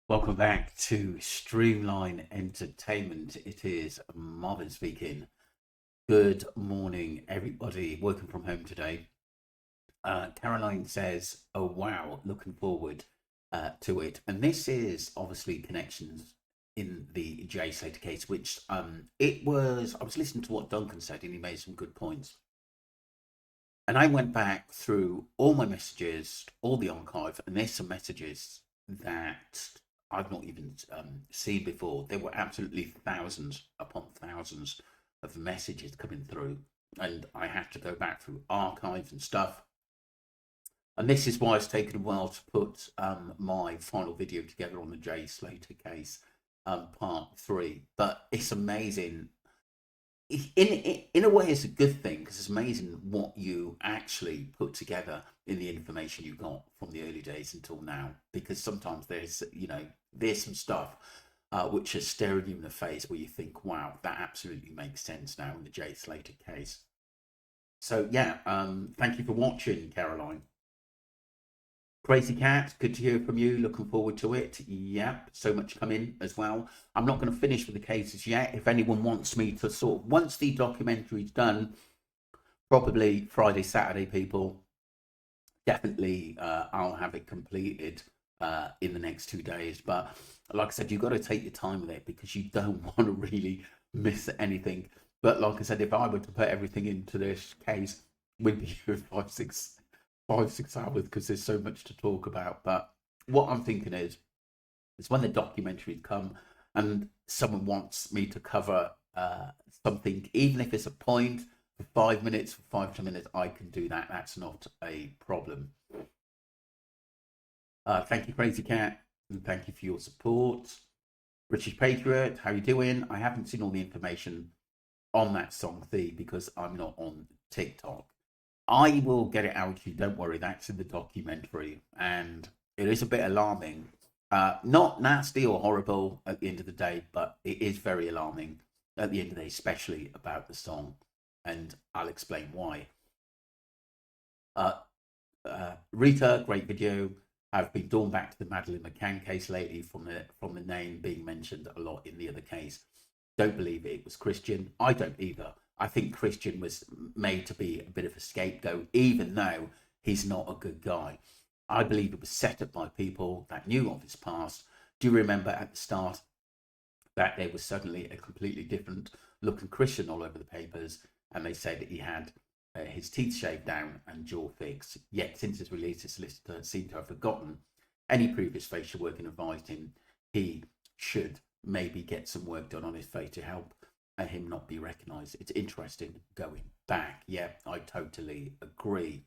Welcome back to Streamline Entertainment. It is Marvin speaking. Good morning, everybody. Working from home today. Caroline says, "Oh wow, looking forward to it." And this is obviously connections in the Jay Slater case, which it was. I was listening to what Duncan said, and he made some good points. And I went back through all my messages, all the archive, and there's some messages that I've not even seen before. There were absolutely thousands upon thousands of messages coming through, and I had to go back through archives and stuff. And this is why it's taken a while to put my final video together on the Jay Slater case, part 3. But it's amazing in a way, it's a good thing because it's amazing what you actually put together in the information you got from the early days until now. Because sometimes there's some stuff which is staring you in the face where you think, wow, that absolutely makes sense now in the Jay Slater case. So yeah, thank you for watching, Caroline. Crazy Cat, good to hear from you. Looking forward to it. Yep, so much coming as well. I'm not going to finish with the cases yet. If anyone wants me to once the documentary's done, probably Friday, Saturday, people, definitely I'll have it completed in the next 2 days. But like I said, you've got to take your time with it because you don't want to really miss anything. But like I said, if I were to put everything into this case, we'd be here 5, 6 hours because there's so much to talk about. But what I'm thinking is when the documentaries come and someone wants me to cover something, even if it's a point for 5 minutes, for 5 to 10 minutes, I can do that. That's not a problem. Thank you, Crazy Cat, and thank you for your support. British Patriot, how you doing? I haven't seen all the information on that song Thee because I'm not on TikTok. I will get it out to you. Don't worry, that's in the documentary, and it is a bit alarming. Not nasty or horrible at the end of the day, but it is very alarming at the end of the day, especially about the song, and I'll explain why. Uh, Rita, great video. I've been drawn back to the Madeleine McCann case lately from the name being mentioned a lot in the other case. Don't believe it was Christian. I don't either. I think Christian was made to be a bit of a scapegoat, even though he's not a good guy. I believe it was set up by people that knew of his past. Do you remember at the start that there was suddenly a completely different looking Christian all over the papers, and they said that he had his teeth shaved down and jaw fixed. Yet since his release, his solicitor seemed to have forgotten any previous facial work and advised him he should maybe get some work done on his face to help him not be recognised. It's interesting going back. Yeah, I totally agree.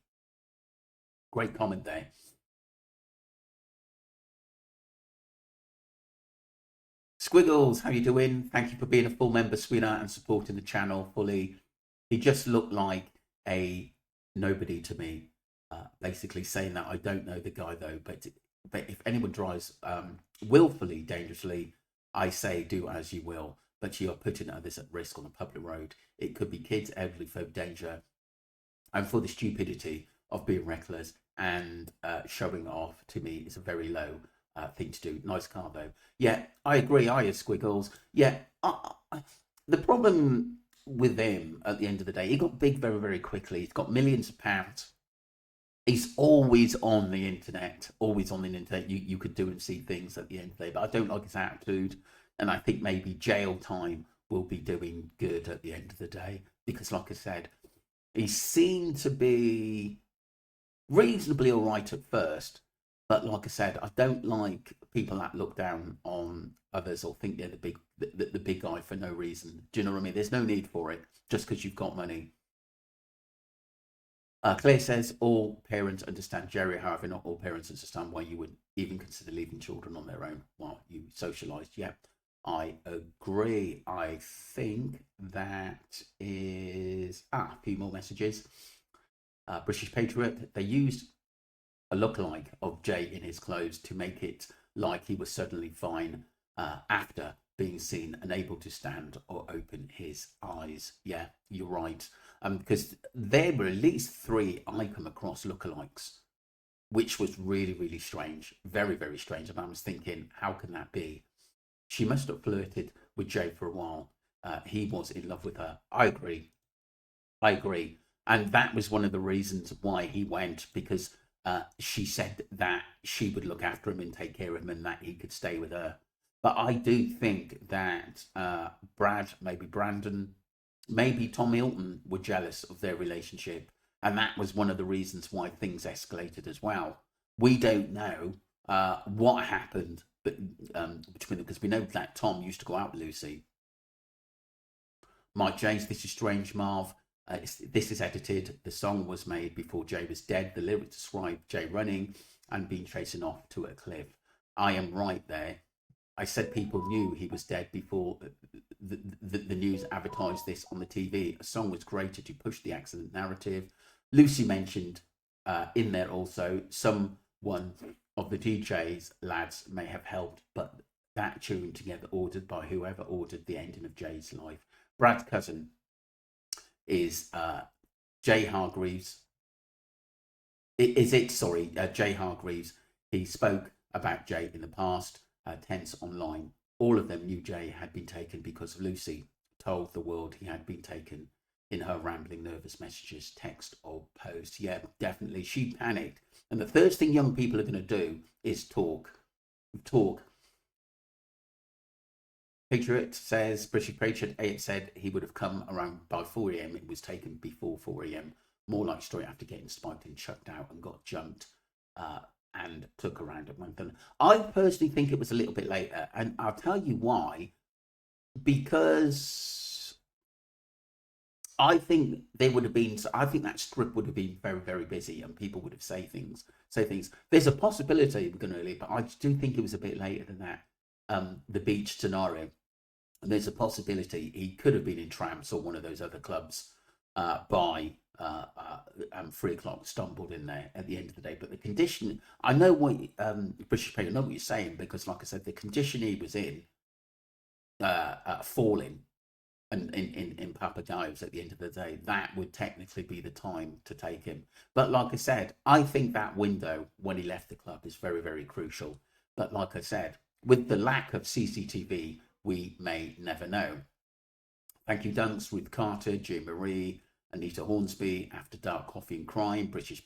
Great comment there. Squiggles, how you doing? Thank you for being a full member, sweetheart, and supporting the channel fully. He just looked like a nobody to me. Basically saying that I don't know the guy though, but if anyone drives willfully dangerously, I say do as you will. But you are putting others at risk on a public road. It could be kids, elderly folk, danger, and for the stupidity of being reckless and showing off to me is a very low thing to do. Nice car though. Yeah, I agree. I have squiggles. Yeah, the problem with him at the end of the day, he got big very, very quickly. He's got millions of pounds. He's always on the internet, always on the internet. You could do and see things at the end of the day, but I don't like his attitude. And I think maybe jail time will be doing good at the end of the day because, like I said, he seemed to be reasonably all right at first. But like I said, I don't like people that look down on others or think they're the big guy for no reason. Do you know what I mean? There's no need for it just because you've got money. Claire says all parents understand Jerry, however, not all parents understand why you would even consider leaving children on their own while you socialised. Yeah, I agree. I think that is a few more messages. British Patriot, they used a lookalike of Jay in his clothes to make it like he was suddenly fine after being seen unable to stand or open his eyes. Yeah, you're right. Because there were at least 3 I come across lookalikes which was really, really strange, very, very strange. And I was thinking, how can that be? She must have flirted with Jay for a while. He was in love with her. I agree. I agree. And that was one of the reasons why he went, because she said that she would look after him and take care of him and that he could stay with her. But I do think that Brad, maybe Brandon, maybe Tom Hilton were jealous of their relationship. And that was one of the reasons why things escalated as well. We don't know what happened between them, because we know that Tom used to go out with Lucy. Mike James, this is strange, Marv. This is edited. The song was made before Jay was dead. The lyrics describe Jay running and being chasing off to a cliff. I am right there. I said people knew he was dead before the news advertised this on the TV. A song was created to push the accident narrative. Lucy mentioned in there also someone of the DJ's lads may have helped, but that tune together ordered by whoever ordered the ending of Jay's life. Brad's cousin is Jay Hargreaves. Jay Hargreaves. He spoke about Jay in the past tense online. All of them knew Jay had been taken because Lucy told the world he had been taken in her rambling, nervous messages, text or post. Yeah, definitely. She panicked. And the first thing young people are going to do is talk. Patriot says, British Patriot said he would have come around by 4 a.m. It was taken before 4 a.m. More like straight after getting spiked and chucked out and got jumped and took around at 1:30. I personally think it was a little bit later. And I'll tell you why. Because I think that strip would have been very, very busy and people would have say things. There's a possibility we're going to leave, but I do think it was a bit later than that. The beach scenario. And there's a possibility he could have been in Tramps or one of those other clubs by 3 o'clock, stumbled in there at the end of the day. But the condition, I know what British Patriot, I know what you're saying, because like I said, the condition he was in, falling and in Papagayos at the end of the day, that would technically be the time to take him. But like I said, I think that window when he left the club is very, very crucial. But like I said, with the lack of CCTV, we may never know. Thank you, Dunks, Ruth Carter, Jay Marie, Anita Hornsby, After Dark Coffee and Crime, British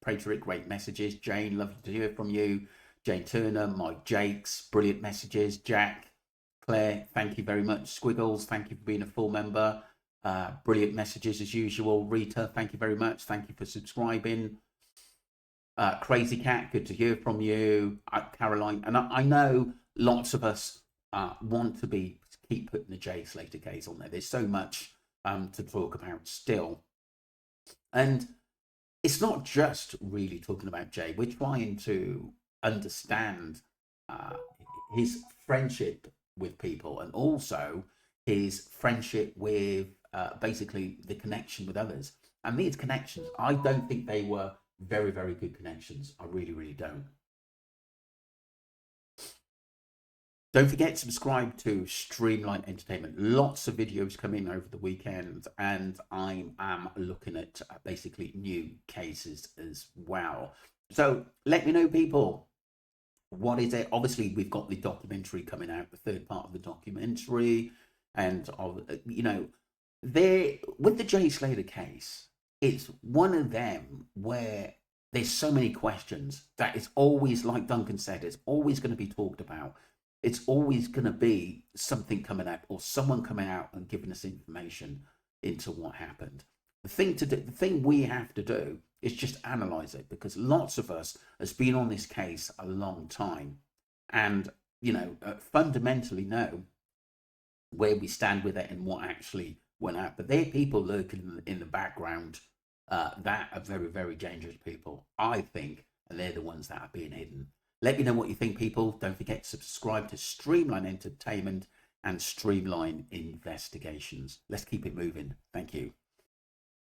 Patriot, great messages. Jane, lovely to hear from you. Jane Turner, Mike Jakes, brilliant messages. Jack, Claire, thank you very much. Squiggles, thank you for being a full member. Brilliant messages as usual. Rita, thank you very much. Thank you for subscribing. Crazy Cat, good to hear from you. Caroline, and I know lots of us want to keep putting the Jay Slater case on there. There's so much to talk about still, and it's not just really talking about Jay. We're trying to understand his friendship with people, and also his friendship with basically the connection with others. And these connections, I don't think they were very, very good connections. I really, really don't. Don't forget to subscribe to Streamline Entertainment. Lots of videos coming over the weekend, and I am looking at basically new cases as well. So let me know, people. What is it? Obviously, we've got the documentary coming out, the third part of the documentary, and there with the Jay Slater case, it's one of them where there's so many questions that it's always, like Duncan said, it's always going to be talked about. It's always going to be something coming out or someone coming out and giving us information into what happened. The thing we have to do is just analyze it, because lots of us has been on this case a long time, and fundamentally know where we stand with it and what actually went out. But there are people lurking in the background that are very, very dangerous people, I think, and they're the ones that are being hidden. Let me know what you think, people. Don't forget to subscribe to Streamline Entertainment and Streamline Investigations. Let's keep it moving. Thank you.